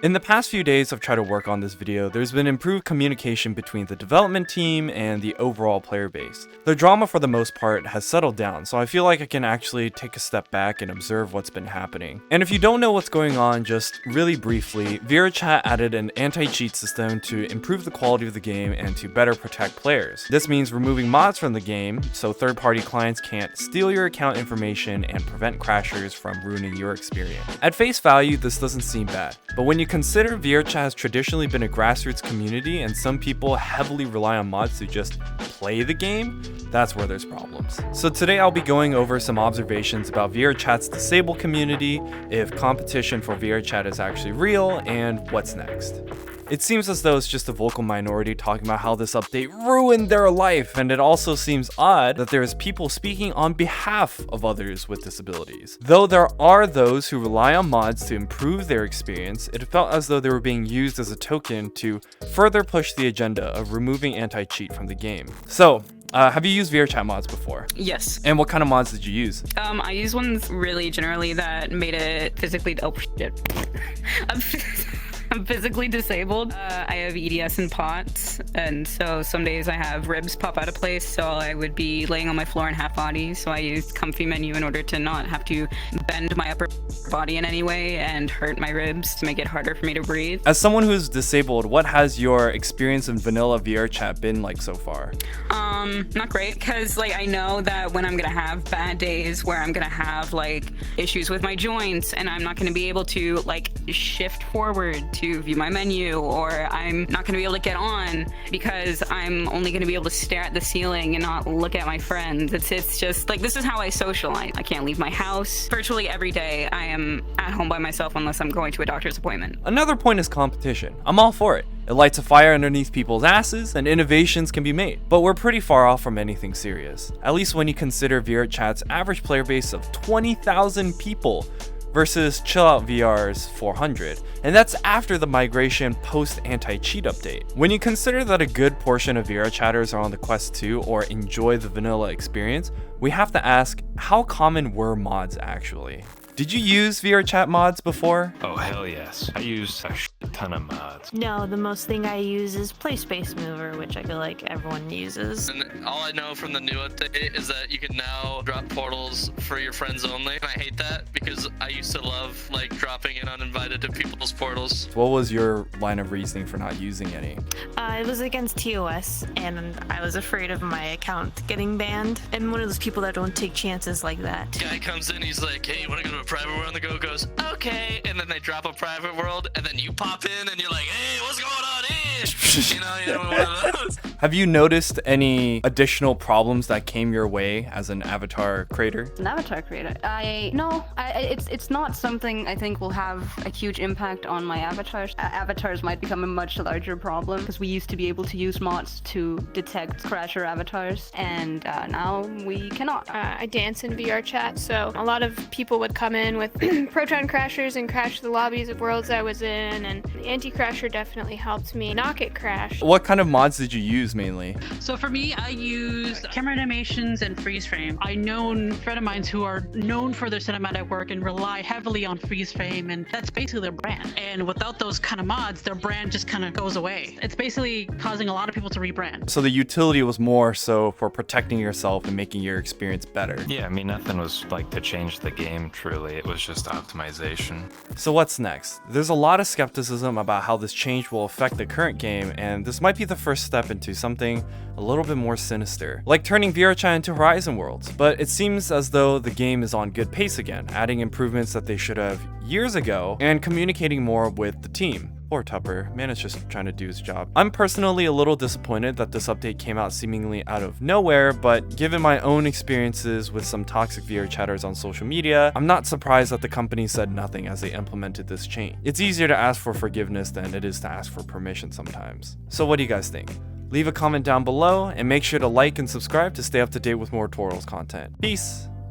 In the past few days I've tried to work on this video, there's been improved communication between the development team and the overall player base. The drama for the most part has settled down, so I feel like I can actually take a step back and observe what's been happening. And if you don't know what's going on, just really briefly, VRChat added an anti-cheat system to improve the quality of the game and to better protect players. This means removing mods from the game, so third-party clients can't steal your account information and prevent crashers from ruining your experience. At face value, this doesn't seem bad, but when you consider VRChat has traditionally been a grassroots community and some people heavily rely on mods to just play the game, that's where there's problems. So today I'll be going over some observations about VRChat's disabled community, if competition for VRChat is actually real, and what's next. It seems as though it's just a vocal minority talking about how this update ruined their life, and it also seems odd that there's people speaking on behalf of others with disabilities. Though there are those who rely on mods to improve their experience, it felt as though they were being used as a token to further push the agenda of removing anti-cheat from the game. So, have you used VRChat mods before? Yes. And what kind of mods did you use? I use ones really generally that made it physically, oh shit. I'm physically disabled. I have EDS and POTS, and so some days I have ribs pop out of place, so I would be laying on my floor in half body, so I used comfy menu in order to not have to bend my upper body in any way and hurt my ribs to make it harder for me to breathe. As someone who's disabled, what has your experience in vanilla VRChat been like so far? Not great, because like I know that when I'm gonna have bad days where I'm gonna have like issues with my joints and I'm not gonna be able to like shift forward to view my menu, or I'm not gonna be able to get on because I'm only gonna be able to stare at the ceiling and not look at my friends. It's just like, this is how I socialize. I can't leave my house. Virtually every day I am at home by myself unless I'm going to a doctor's appointment. Another point is competition. I'm all for it. It lights a fire underneath people's asses and innovations can be made, but we're pretty far off from anything serious. At least when you consider VRChat's average player base of 20,000 people versus Chill Out VR's 400, and that's after the migration post anti-cheat update. When you consider that a good portion of VRChatters are on the Quest 2 or enjoy the vanilla experience, we have to ask, how common were mods actually? Did you use VRChat mods before? Oh, hell yes. I use a shit ton of mods. No, the most thing I use is Play Space Mover, which I feel like everyone uses. And all I know from the new update is that you can now drop portals for your friends only. And I hate that because I used to love like dropping in uninvited to people's portals. What was your line of reasoning for not using any? It was against TOS, and I was afraid of my account getting banned. I'm one of those people that don't take chances like that. Guy comes in, he's like, hey, you want to go to a private world? And the girl goes, okay. And then they drop a private world, and then you pop in, and you're like, hey, what's going on here? You know, one of those. Have you noticed any additional problems that came your way as an avatar creator? An avatar creator? It's not something I think will have a huge impact on my avatars. Avatars might become a much larger problem because we used to be able to use mods to detect crasher avatars, and now we cannot. I dance in VRChat, so a lot of people would come in with proton crashers and crash the lobbies of worlds I was in, and the anti-crasher definitely helped me not get crashed. What kind of mods did you use mainly? So for me, I use camera animations and freeze frame. I know friends of mine who are known for their cinematic work and rely heavily on freeze frame, and that's basically their brand. And without those kind of mods, their brand just kind of goes away. It's basically causing a lot of people to rebrand. So the utility was more so for protecting yourself and making your experience better. Yeah, I mean, nothing was like to change the game, truly. It was just optimization. So what's next? There's a lot of skepticism about how this change will affect the current game, and this might be the first step into something a little bit more sinister, like turning VRChat into Horizon Worlds. But it seems as though the game is on good pace again, adding improvements that they should have years ago and communicating more with the team. Poor Tupper, man is just trying to do his job. I'm personally a little disappointed that this update came out seemingly out of nowhere, but given my own experiences with some toxic VRChatters on social media, I'm not surprised that the company said nothing as they implemented this change. It's easier to ask for forgiveness than it is to ask for permission sometimes. So what do you guys think? Leave a comment down below and make sure to like and subscribe to stay up to date with more Twortles content. Peace!